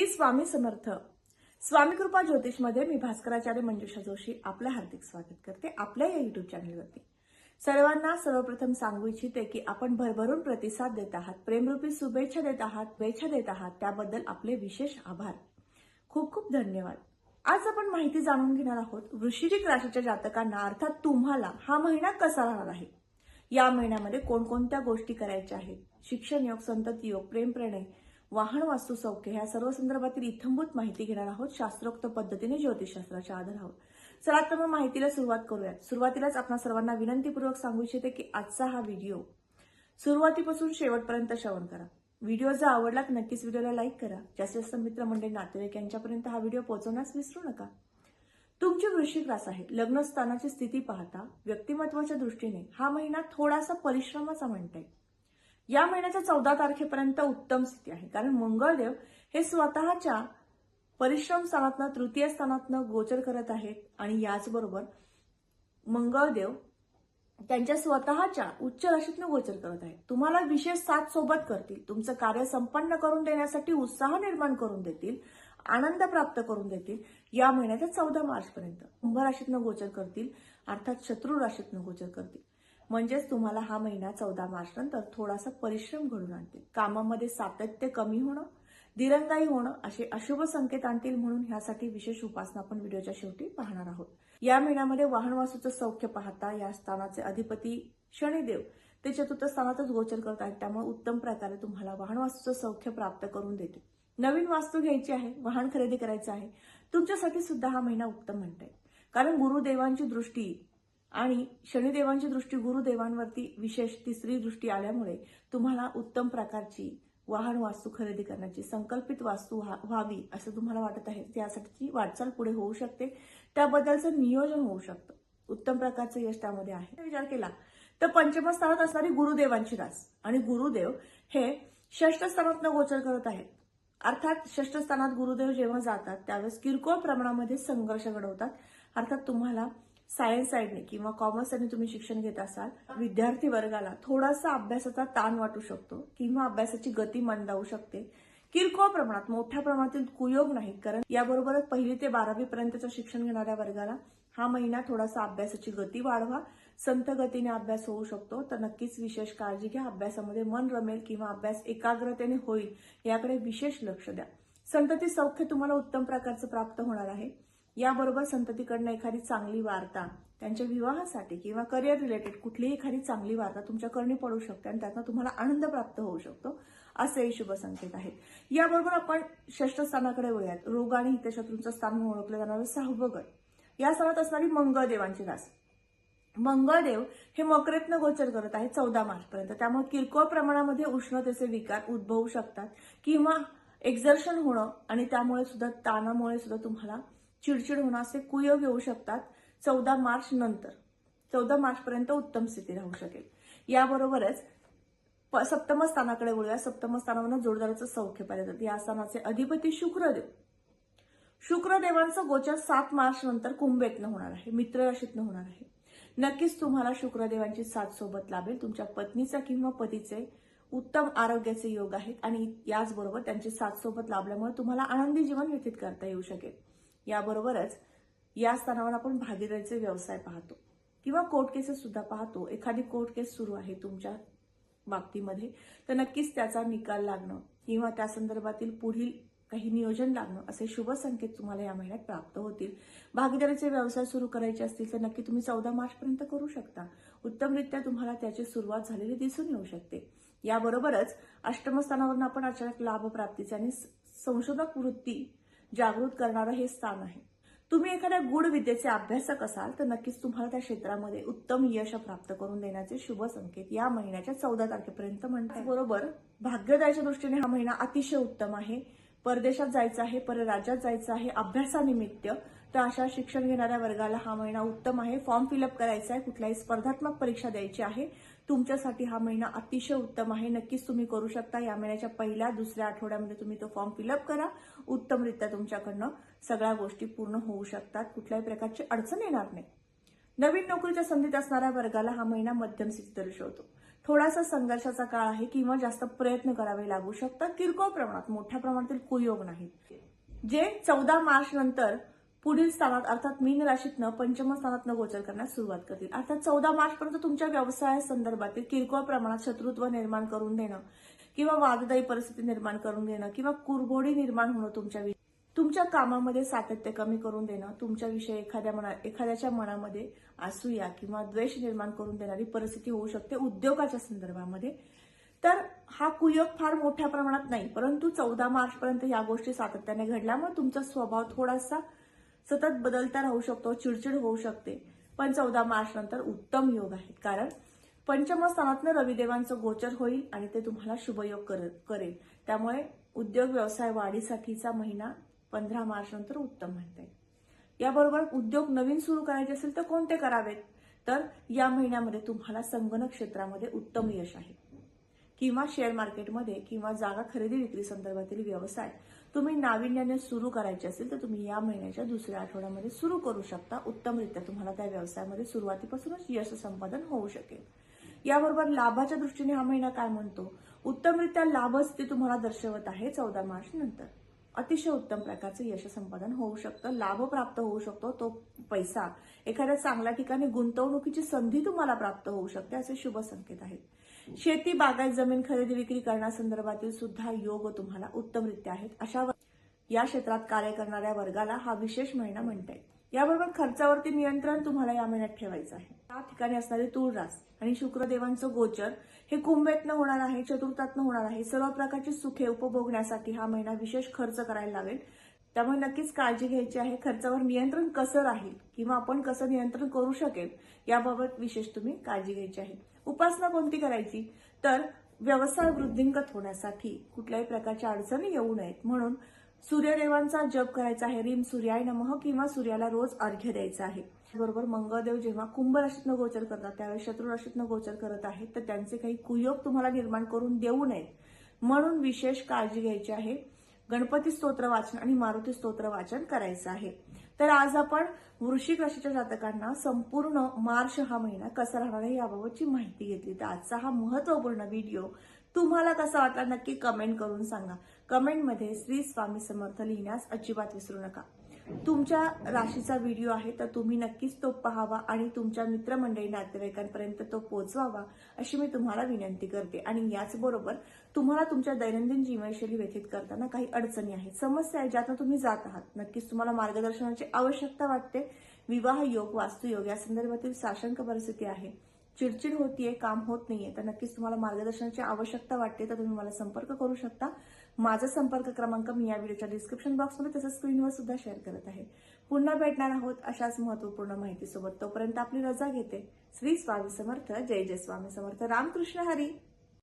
स्वामी समर्थ. स्वामी कृपा ज्योतिष मध्ये मी भास्कराचार्य मंजुषा जोशी आपलं हार्दिक स्वागत करते आपल्या या युट्यूब चॅनलवरती. सर्वांना सर्वप्रथम सांगू इच्छिते की आपण भरभरून प्रतिसाद देत आहात, प्रेमरूपी शुभेच्छा देत आहात, त्याबद्दल आपले विशेष आभार. खूप खूप धन्यवाद. आज आपण माहिती जाणून घेणार आहोत वृश्चिक राशीच्या जातकांना अर्थात तुम्हाला हा महिना कसा राहणार आहे. या महिन्यामध्ये कोणकोणत्या गोष्टी करायच्या आहेत, शिक्षण योग, संतती योग, प्रेम प्रणय, वाहन वास्तू सौख्य ह्या सर्व संदर्भातील इत्थंभूत माहिती घेणार आहोत शास्त्रोक्त पद्धतीने ज्योतिषशास्त्राच्या आधारावर. चला तर मग माहितीला सुरुवात करूयात. सुरुवातीलाच आपणा सर्वांना विनंतीपूर्वक सांगू इच्छिते की आजचा हा व्हिडिओ सुरुवातीपासून शेवटपर्यंत श्रवण करा. व्हिडिओ जर आवडला तर नक्कीच व्हिडिओला लाईक करा. जास्तीत जास्त मित्रमंडळी, नातेवाईक यांच्यापर्यंत हा व्हिडिओ पोहोचवण्यास विसरू नका. तुमची वृश्चिक रास आहे. लग्न स्थानाची स्थिती पाहता व्यक्तिमत्वाच्या दृष्टीने हा महिना थोडासा परिश्रमाचा म्हणताय. या महिन्याच्या 14 तारखेपर्यंत उत्तम स्थिती आहे, कारण मंगळदेव हे स्वतःच्या परिश्रम स्थानातनं, तृतीय स्थानातनं गोचर करत आहेत आणि याचबरोबर मंगळदेव त्यांच्या स्वतःच्या उच्च राशीतनं गोचर करत आहेत. तुम्हाला विशेष साथ सोबत करतील, तुमचं कार्य संपन्न करून देण्यासाठी उत्साह निर्माण करून देतील, आनंद प्राप्त करून देतील. या महिन्याच्या 14 मार्चपर्यंत कुंभ राशीतनं गोचर करतील, अर्थात शत्रू राशीतनं गोचर करतील. म्हणजेच तुम्हाला हा महिना 14 मार्च नंतर थोडासा परिश्रम घडून आणतील. कामामध्ये सातत्य कमी होणं, दिरंगाई होणं असे अशुभ संकेत आणतील. म्हणून ह्यासाठी विशेष उपासना आपण व्हिडिओच्या शेवटी पाहणार आहोत. या महिन्यामध्ये वाहन वास्तूचं सौख्य पाहता या स्थानाचे अधिपती शनिदेव ते चतुर्थ स्थानातच गोचर करत आहेत, त्यामुळे उत्तम प्रकारे तुम्हाला वाहन वास्तूचं सौख्य प्राप्त करून देते. नवीन वास्तू घ्यायची आहे, वाहन खरेदी करायचं आहे, तुमच्यासाठी सुद्धा हा महिना उत्तम म्हणताय. कारण गुरुदेवांची दृष्टी आणि शनिदेवांची दृष्टी गुरुदेवांवरती विशेष तिसरी दृष्टी आल्यामुळे तुम्हाला उत्तम प्रकारची वाहन वास्तू खरेदी करण्याची संकल्पित वास्तू व्हावी असं तुम्हाला वाटत आहे. त्यासाठीची वाटचाल पुढे होऊ शकते, त्याबद्दलचं नियोजन होऊ शकतं. उत्तम प्रकारचं यश त्यामध्ये आहे. विचार केला तर पंचम स्थानात असणारी गुरुदेवांची रास आणि गुरुदेव हे षष्ठ स्थानातनं गोचर करत आहेत. अर्थात षष्ठ स्थानात गुरुदेव जेव्हा जातात त्यावेळेस किरकोळ प्रमाणामध्ये संघर्ष घडवतात. अर्थात तुम्हाला सायन्स साईडने किंवा कॉमर्स साईडने तुम्ही शिक्षण घेत असाल, विद्यार्थी वर्गाला थोडासा अभ्यासाचा ताण वाटू शकतो किंवा अभ्यासाची गती मंदावू शकते. किरकोळ प्रमाणात, मोठ्या प्रमाणातील कुयोग नाही, कारण याबरोबरच 1ली ते 12वी पर्यंतचं शिक्षण घेणाऱ्या वर्गाला हा महिना थोडासा अभ्यासाची गती वाढवा, संथ गतीने अभ्यास होऊ शकतो. तर नक्कीच विशेष काळजी घ्या. अभ्यासामध्ये मन रमेल किंवा अभ्यास एकाग्रतेने होईल याकडे विशेष लक्ष द्या. संतती सौख्य तुम्हाला उत्तम प्रकारचं प्राप्त होणार आहे. याबरोबर संततीकडनं एखादी चांगली वार्ता, त्यांच्या विवाहासाठी किंवा करिअर रिलेटेड कुठलीही एखादी चांगली वार्ता तुमच्या कर्णी पडू शकते आणि त्यातनं तुम्हाला आनंद प्राप्त होऊ शकतो, असेही शुभ संकेत आहेत. याबरोबर आपण षष्ठ स्थानाकडे वळूयात. रोग आणि हितशत्रूंचं स्थान म्हणून ओळखलं जाणारं 6वं गट. या स्थानात असणारी मंगळदेवांची रास. मंगळदेव हे मकरेतनं गोचर करत आहे 14 मार्चपर्यंत. त्यामुळे किरकोळ प्रमाणामध्ये उष्णतेचे विकार उद्भवू शकतात किंवा एक्झर्शन होणं आणि त्यामुळे सुद्धा, ताणामुळे सुद्धा तुम्हाला चिडचिड होणं असे कुयोग येऊ शकतात. 14 मार्च नंतर 14 मार्चपर्यंत उत्तम स्थिती राहू शकेल. याबरोबरच सप्तम स्थानाकडे वळूया. सप्तम स्थानावर जोडदाराचं सौख्य पाहिलं जातं. या स्थानाचे अधिपती शुक्रदेव. शुक्रदेवांचं गोचर 7 मार्च नंतर कुंभेतनं होणार आहे, मित्र राशीतनं होणार आहे. नक्कीच तुम्हाला शुक्रदेवांची साथ सोबत लाभेल. तुमच्या पत्नीचा किंवा पतीचे उत्तम आरोग्याचे योग आहेत आणि याचबरोबर त्यांची साथ सोबत लाभल्यामुळे तुम्हाला आनंदी जीवन व्यतीत करता येऊ शकेल. याबरोबरच या स्थानावर आपण भागीदारीचे व्यवसाय पाहतो किंवा कोर्ट केसेस सुद्धा पाहतो. एखादी कोर्ट केस सुरू आहे तुमच्या बाबतीमध्ये तर नक्कीच त्याचा निकाल लागणं किंवा त्या संदर्भातील पुढील काही नियोजन लागणं असे शुभ संकेत तुम्हाला या महिन्यात प्राप्त होतील. भागीदारीचे व्यवसाय सुरू करायचे असतील तर नक्की तुम्ही 14 मार्चपर्यंत करू शकता. उत्तमरित्या तुम्हाला त्याची सुरुवात झालेली दिसून येऊ शकते. याबरोबरच अष्टम स्थानावरून आपण अचानक लाभ प्राप्तीचे आणि संशोधक वृत्ती जागृत करणारं हे स्थान आहे. तुम्ही एखाद्या गूढ विद्येचे अभ्यासक असाल तर नक्कीच तुम्हाला त्या क्षेत्रामध्ये उत्तम यश प्राप्त करून देण्याचे शुभ संकेत या महिन्याच्या 14 तारखेपर्यंत म्हणतात. बरोबर भाग्यदायाच्या दृष्टीने हा महिना अतिशय उत्तम आहे. परदेशात जायचं आहे, परराज्यात जायचं आहे अभ्यासानिमित्त, तर अशा शिक्षण घेणाऱ्या वर्गाला हा महिना उत्तम आहे. फॉर्म फिलअप करायचा आहे, कुठल्याही स्पर्धात्मक परीक्षा द्यायची आहे, तुमच्यासाठी हा महिना अतिशय उत्तम आहे. नक्कीच तुम्ही करू शकता. या महिन्याच्या 1ल्या 2ऱ्या आठवड्यामध्ये तुम्ही तो फॉर्म फिलअप करा. उत्तमरित्या तुमच्याकडनं सगळ्या गोष्टी पूर्ण होऊ शकतात. कुठल्याही प्रकारची अडचण येणार नाही. नवीन नोकरीच्या संधीत असणाऱ्या वर्गाला हा महिना मध्यम स्थिती दर्शवतो. थोडासा संघर्षाचा काळ आहे किंवा जास्त प्रयत्न करावे लागू शकतात. किरकोळ प्रमाणात, मोठ्या प्रमाणातील कुयोग नाही. जे 14 मार्च नंतर पुढील स्थानात अर्थात मीन राशीतनं पंचम स्थानातनं गोचर करण्यास सुरुवात करतील. अर्थात 14 मार्च पर्यंत तुमच्या व्यवसाय संदर्भातील किरकोळ प्रमाणात शत्रुत्व निर्माण करून देणं किंवा वाददायी परिस्थिती निर्माण करून देणं किंवा कुरघोडी निर्माण होणं तुमच्या कामामध्ये सातत्य कमी करून देणं, तुमच्याविषयी एखाद्याच्या मनामध्ये असूया किंवा द्वेष निर्माण करून देणारी परिस्थिती होऊ शकते उद्योगाच्या संदर्भामध्ये. तर हा कुयोग फार मोठ्या प्रमाणात नाही, परंतु 14 मार्च पर्यंत या गोष्टी सातत्याने घडल्यामुळे तुमचा स्वभाव थोडासा सतत बदलता राहू शकतो, चिडचिड होऊ शकते. पण 14 मार्च नंतर उत्तम योग आहेत, कारण पंचम स्थानातनं रविदेवांचं गोचर होईल आणि ते तुम्हाला शुभयोग करेल. त्यामुळे उद्योग व्यवसाय वाढीसाठीचा महिना 15 मार्च नंतर उत्तम म्हणता येईल. याबरोबर उद्योग नवीन सुरू करायचे असेल तर कोणते करावेत, तर या महिन्यामध्ये तुम्हाला संगणक क्षेत्रामध्ये उत्तम यश आहे किंवा शेअर मार्केटमध्ये किंवा जागा खरेदी विक्री संदर्भातील व्यवसाय तुम्ही नाविन्याने सुरू करायचे असेल तर तुम्ही या महिन्याच्या दुसऱ्या आठवड्यामध्ये सुरू करू शकता. उत्तमरित्या तुम्हाला त्या व्यवसायामध्ये सुरुवातीपासूनच यश संपादन होऊ शकेल. याबरोबर लाभाच्या दृष्टीने हा महिना काय म्हणतो, उत्तमरित्या लाभस्थिती तुम्हाला दर्शवत आहे. 14 मार्च नंतर अतिशय उत्तम प्रकारचे यश संपादन होऊ शकतं, लाभ प्राप्त होऊ शकतो. तो पैसा एखाद्या चांगल्या ठिकाणी गुंतवणुकीची संधी तुम्हाला प्राप्त होऊ शकते, असे शुभ संकेत आहेत. शेती बागायत जमीन खरेदी विक्री करण्यासंदर्भातील सुद्धा योग तुम्हाला उत्तमरित्या आहेत. या क्षेत्रात कार्य करणाऱ्या वर्गाला हा विशेष महिना म्हणता येईल. याबरोबर खर्चावरती नियंत्रण तुम्हाला या महिन्यात ठेवायचं आहे. त्या ठिकाणी असणारी तूळ रास आणि शुक्रदेवांचं गोचर हे कुंभेतनं होणार आहे, चतुर्थातनं होणार आहे. सर्व प्रकारची सुखे उपभोगण्यासाठी हा महिना विशेष खर्च करायला लावेल. त्यामुळे नक्कीच काळजी घ्यायची आहे. खर्चावर नियंत्रण कसं राहील किंवा आपण कसं नियंत्रण करू शकेल याबाबत विशेष तुम्ही काळजी घ्यायची आहे. उपासना कोणती करायची, तर व्यवसाय वृद्धिंगत होण्यासाठी कुठल्याही प्रकारच्या अडचणी येऊ नयेत म्हणून सूर्यदेवांचा जप करायचा आहे. रीम सूर्याय नमः किंवा सूर्याला रोज अर्घ्य द्यायचं आहे. बरोबर मंगळदेव जेव्हा कुंभ राशीतनं गोचर करतात त्यावेळी शत्रू राशीतनं गोचर करत आहेत, तर त्यांचे काही कुयोग तुम्हाला निर्माण करून देऊ नयेत म्हणून विशेष काळजी घ्यायची आहे. गणपती स्तोत्र वाचन आणि मारुती स्तोत्र वाचन करायचं आहे. तर आज आपण वृश्चिक राशीच्या जातकांना संपूर्ण मार्च हा महिना कसा राहणार आहे याबाबतची माहिती घेतली. तर आजचा हा महत्त्वपूर्ण व्हिडिओ तुम्हाला कसा वाटला नक्की कमेंट करून सांगा. कमेंटमध्ये श्री स्वामी समर्थ लिहिण्यास अजिबात विसरू नका. तुमच्या राशीचा व्हिडिओ आहे तर तुम्ही नक्कीच तो पाहावा आणि तुमच्या मित्रमंडळी नातेवाईकांपर्यंत तो पोहोचवावा अशी मी तुम्हाला विनंती करते. आणि याचबरोबर तुम्हाला तुमच्या दैनंदिन जीवनशैली व्यतीत करताना काही अडचणी आहेत, समस्या आहेत ज्यातून तुम्ही जात आहात, नक्कीच तुम्हाला मार्गदर्शनाची आवश्यकता वाटते. विवाह योग, वास्तुयोग या संदर्भातील साशंक परिस्थिती आहे, चिडचिड होतीये, काम होत नाहीये, तर नक्कीच तुम्हाला मार्गदर्शनाची आवश्यकता वाटते तर तुम्ही मला संपर्क करू शकता. माझा संपर्क क्रमांक मी या व्हिडिओच्या डिस्क्रिप्शन बॉक्समध्ये तसंच स्क्रीनवर सुद्धा शेअर करत आहे. पुन्हा भेटणार आहोत अशाच महत्त्वपूर्ण माहितीसोबत. तोपर्यंत आपली रजा घेते. श्री स्वामी समर्थ. जय जय स्वामी समर्थ. रामकृष्ण हरी.